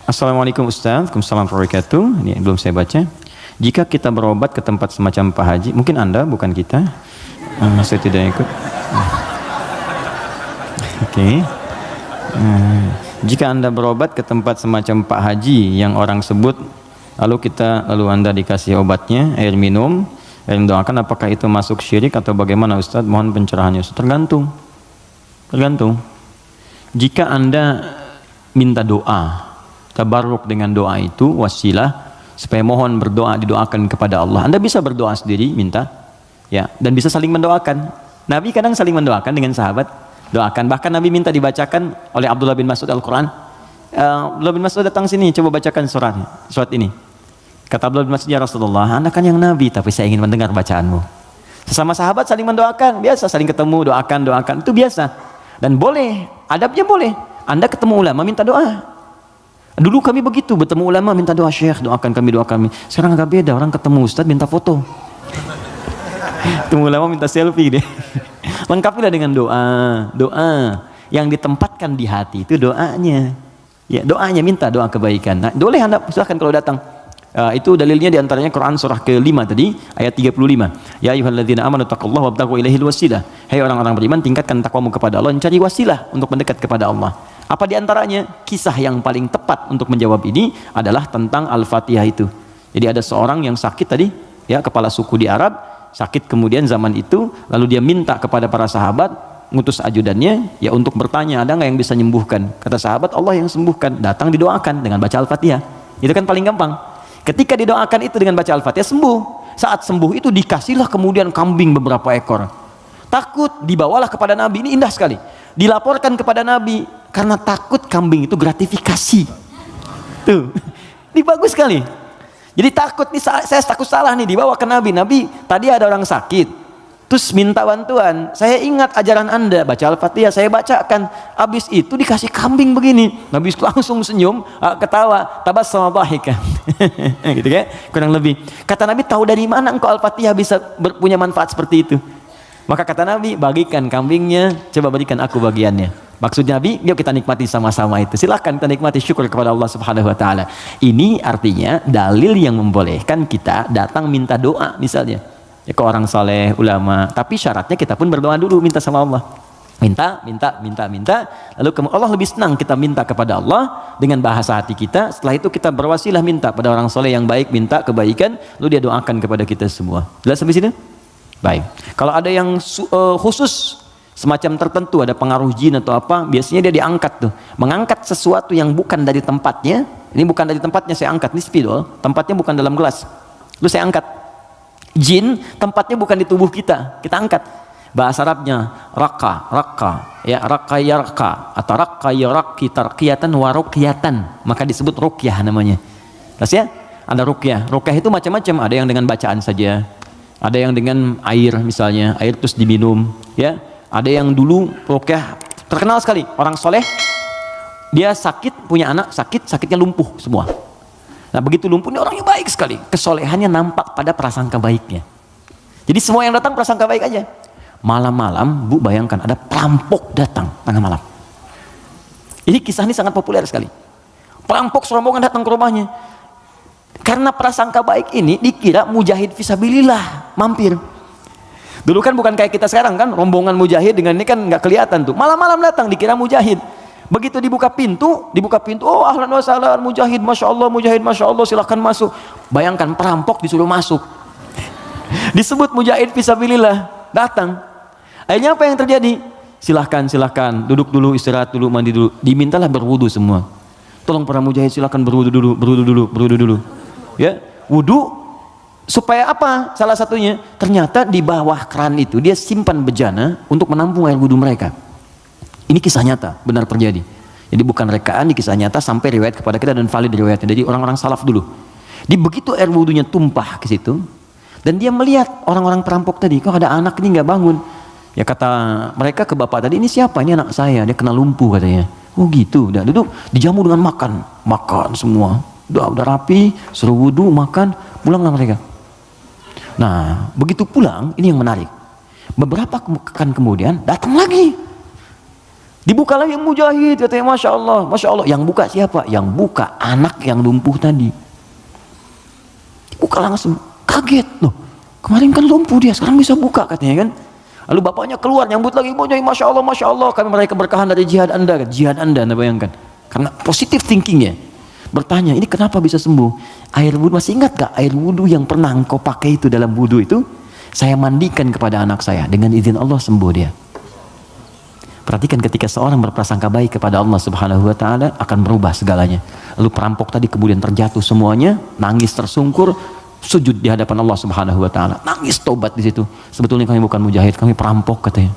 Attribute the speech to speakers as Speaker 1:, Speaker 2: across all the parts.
Speaker 1: Assalamualaikum Ustaz, Waalaikumsalam warahmatullahi wabarakatuh. Ini belum saya baca. Jika kita berobat ke tempat semacam Pak Haji, mungkin Anda, bukan kita. Saya tidak ikut. Oke. Jika Anda berobat ke tempat semacam Pak Haji yang orang sebut, lalu Anda dikasih obatnya, air minum, yang doakan, apakah itu masuk syirik atau bagaimana Ustaz? Mohon pencerahannya Ustaz. Tergantung. Jika Anda minta doa, tabarruk dengan doa itu, wasilah, supaya mohon berdoa, didoakan kepada Allah. Anda bisa berdoa sendiri, minta, ya, dan bisa saling mendoakan. Nabi kadang saling mendoakan dengan sahabat, doakan. Bahkan Nabi minta dibacakan oleh Abdullah bin Mas'ud Al-Quran. Abdullah bin Mas'ud datang sini, coba bacakan surat ini. Kata Abdullah bin Mas'ud, ya Rasulullah, Anda kan yang Nabi, tapi saya ingin mendengar bacaanmu. Sesama sahabat saling mendoakan, biasa, saling ketemu, doakan, itu biasa. Dan boleh, adabnya boleh. Anda ketemu ulama, minta doa. Dulu kami begitu, bertemu ulama, minta doa, Syekh, doakan kami, doa kami. Sekarang agak beda, orang ketemu Ustaz, minta foto. Ketemu ulama, minta selfie deh. Lengkapilah dengan doa yang ditempatkan di hati, itu doanya. Ya, doanya, minta doa kebaikan. Nah, boleh Anda, silahkan kalau datang. Itu dalilnya diantaranya Quran surah ke-5 tadi, ayat 35. Ya ayyuhalladzina amanu taqullaha wabtaghu ilaihil wasilah. Hai orang-orang beriman, tingkatkan takwamu kepada Allah, cari wasilah untuk mendekat kepada Allah. Apa diantaranya? Kisah yang paling tepat untuk menjawab ini adalah tentang Al-Fatihah itu. Jadi ada seorang yang sakit tadi, ya, kepala suku di Arab, sakit kemudian zaman itu, lalu dia minta kepada para sahabat, ngutus ajudannya, ya, untuk bertanya, ada nggak yang bisa menyembuhkan? Kata sahabat, Allah yang sembuhkan. Datang didoakan dengan baca Al-Fatihah. Itu kan paling gampang. Ketika didoakan itu dengan baca Al-Fatihah, sembuh. Saat sembuh itu dikasihlah kemudian kambing beberapa ekor. Takut, dibawalah kepada Nabi. Ini indah sekali. Dilaporkan kepada Nabi karena takut kambing itu gratifikasi. Tuh, ini bagus sekali. Jadi takut nih, saya takut salah nih, dibawa ke Nabi. Nabi, tadi ada orang sakit, terus minta bantuan. Saya ingat ajaran Anda, baca Al-Fatihah, saya bacakan. Habis itu dikasih kambing begini. Nabi langsung senyum, ketawa, tabassama dhahikan. Gitu kan? Kurang lebih. Kata Nabi, tahu dari mana engkau Al-Fatihah bisa punya manfaat seperti itu? Maka kata Nabi, bagikan kambingnya, coba berikan aku bagiannya. Maksudnya Nabi, yuk kita nikmati sama-sama itu. Silakan kita nikmati, syukur kepada Allah Subhanahu wa taala. Ini artinya dalil yang membolehkan kita datang minta doa misalnya. Ya, ke orang saleh, ulama, tapi syaratnya kita pun berdoa dulu, minta sama Allah, minta, lalu Allah lebih senang kita minta kepada Allah dengan bahasa hati kita. Setelah itu kita berwasilah minta pada orang saleh yang baik, minta kebaikan, lalu dia doakan kepada kita semua. Jelas sampai sini? Baik. Kalau ada yang khusus semacam tertentu, ada pengaruh jin atau apa, biasanya dia diangkat tuh, mengangkat sesuatu yang bukan dari tempatnya. Ini bukan dari tempatnya, saya angkat, ini spidol, tempatnya bukan dalam gelas, lalu saya angkat. Jin tempatnya bukan di tubuh kita, kita angkat. Bahasa Arabnya raka, ya, raka yarka, atau raka yaraki tarqiyatan wa ruqyatan, maka disebut ruqyah namanya. Terus ya, ada ruqyah. Ruqyah itu macam-macam, ada yang dengan bacaan saja, ada yang dengan air misalnya, air terus diminum, ya. Ada yang dulu ruqyah terkenal sekali, orang soleh, dia sakit, punya anak sakit, sakitnya lumpuh semua. Nah, begitu lumpuh, ini orangnya baik sekali, kesolehannya nampak pada prasangka baiknya. Jadi semua yang datang prasangka baik aja. Malam-malam, Bu, bayangkan ada perampok datang tengah malam. Ini kisah ini sangat populer sekali. Perampok serombongan datang ke rumahnya. Karena prasangka baik ini dikira mujahid fisabilillah mampir. Dulu kan bukan kayak kita sekarang kan, rombongan mujahid dengan ini kan nggak kelihatan tuh. Malam-malam datang dikira mujahid. Begitu dibuka pintu, oh ahlan wa sahlan mujahid, masya Allah, silahkan masuk. Bayangkan perampok disuruh masuk. Disebut mujahid fisabilillah, datang. Akhirnya apa yang terjadi? Silahkan, duduk dulu, istirahat dulu, mandi dulu. Dimintalah berwudu semua. Tolong para mujahid silahkan berwudu dulu. Ya, wudu supaya apa? Salah satunya, ternyata di bawah keran itu dia simpan bejana untuk menampung air wudu mereka. Ini kisah nyata, benar terjadi. Jadi bukan rekaan, di kisah nyata sampai riwayat kepada kita dan valid riwayatnya. Jadi orang-orang salaf dulu. Di begitu air wudunya tumpah ke situ, dan dia melihat orang-orang perampok tadi, kok ada anak ini nggak bangun. Ya kata mereka ke bapak tadi, ini siapa? Ini anak saya, dia kena lumpuh katanya. Oh gitu, udah duduk, dijamu dengan makan semua. Udah rapi, suruh wudu, makan, pulanglah mereka. Nah, begitu pulang, ini yang menarik. Beberapa pekan kemudian datang lagi. Dibuka lagi mujahid, katanya Masya Allah, Masya Allah. Yang buka siapa? Yang buka anak yang lumpuh tadi. Buka langsung, kaget loh. Kemarin kan lumpuh dia, sekarang bisa buka katanya kan. Lalu bapaknya keluar nyambut lagi, Masya Allah, Masya Allah. Kami meraih keberkahan dari jihad Anda, jihad Anda bayangkan. Karena positive thinking ya. Bertanya, ini kenapa bisa sembuh? Air wudhu, masih ingat gak air wudhu yang pernah engkau pakai itu dalam wudhu itu? Saya mandikan kepada anak saya, dengan izin Allah sembuh dia. Perhatikan ketika seorang berprasangka baik kepada Allah Subhanahu wa taala akan berubah segalanya. Lalu perampok tadi kemudian terjatuh semuanya, nangis tersungkur, sujud di hadapan Allah Subhanahu wa taala. Nangis tobat di situ. Sebetulnya kami bukan mujahid, kami perampok katanya.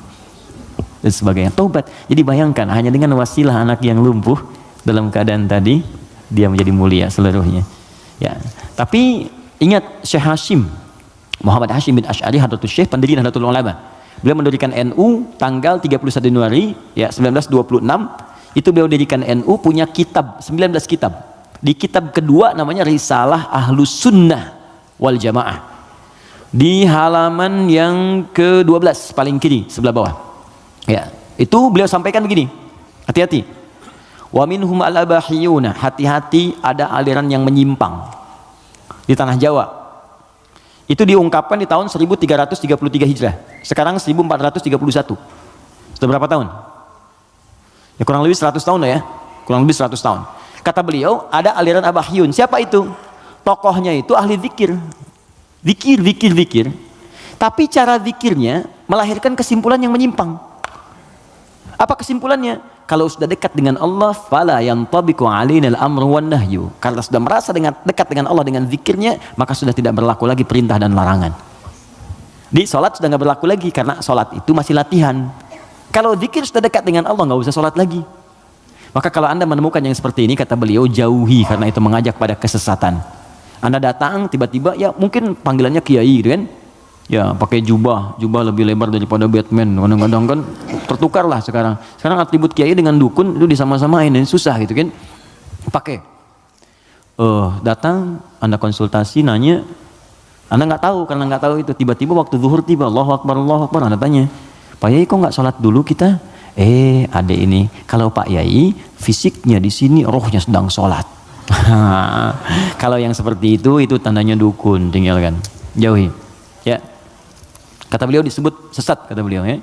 Speaker 1: Dan sebagainya. Tobat. Jadi bayangkan hanya dengan wasilah anak yang lumpuh dalam keadaan tadi dia menjadi mulia seluruhnya. Ya. Tapi ingat Syekh Hashim Muhammad Hashim bin Asy'ari Hadratus Syekh pendiri Nahdlatul Ulama. Beliau mendirikan NU tanggal 31 Januari ya 1926. Itu beliau dirikan NU, punya kitab 19 kitab. Di kitab kedua namanya Risalah Ahlus Sunnah wal Jamaah. Di halaman yang ke-12 paling kiri sebelah bawah. Ya, itu beliau sampaikan begini. Hati-hati. Wa minhum al-abahiyuna, hati-hati ada aliran yang menyimpang di tanah Jawa. Itu diungkapkan di tahun 1333 Hijrah. Sekarang 1431. Sudah berapa tahun? Ya kurang lebih 100 tahun lah ya. Kurang lebih 100 tahun. Kata beliau, ada aliran Abahiyun. Siapa itu? Tokohnya itu ahli zikir. Zikir. Tapi cara zikirnya melahirkan kesimpulan yang menyimpang. Apa kesimpulannya? Kalau sudah dekat dengan Allah, fala yantabiqu alaina al-amru wan nahyu. Kalau sudah merasa dekat dengan Allah dengan zikirnya, maka sudah tidak berlaku lagi perintah dan larangan. Di sholat sudah nggak berlaku lagi karena sholat itu masih latihan. Kalau zikir sudah dekat dengan Allah, nggak usah sholat lagi. Maka kalau Anda menemukan yang seperti ini, kata beliau, jauhi, karena itu mengajak pada kesesatan. Anda datang tiba-tiba, ya mungkin panggilannya kiai gitu kan, ya pakai jubah lebih lebar daripada Batman, kadang-kadang kan tertukar lah sekarang atribut kiai dengan dukun itu disama-samain, ini susah gitu kan. Pakai datang Anda konsultasi, nanya, Anda nggak tahu, karena nggak tahu itu, tiba-tiba waktu zuhur tiba, Allahu Akbar, Anda tanya, Pak Yai kok nggak sholat dulu kita? Adek ini, kalau Pak Yai fisiknya di sini, rohnya sedang sholat. Kalau yang seperti itu tandanya dukun, tinggalkan, jauhi. Ya, kata beliau disebut sesat, kata beliau ya.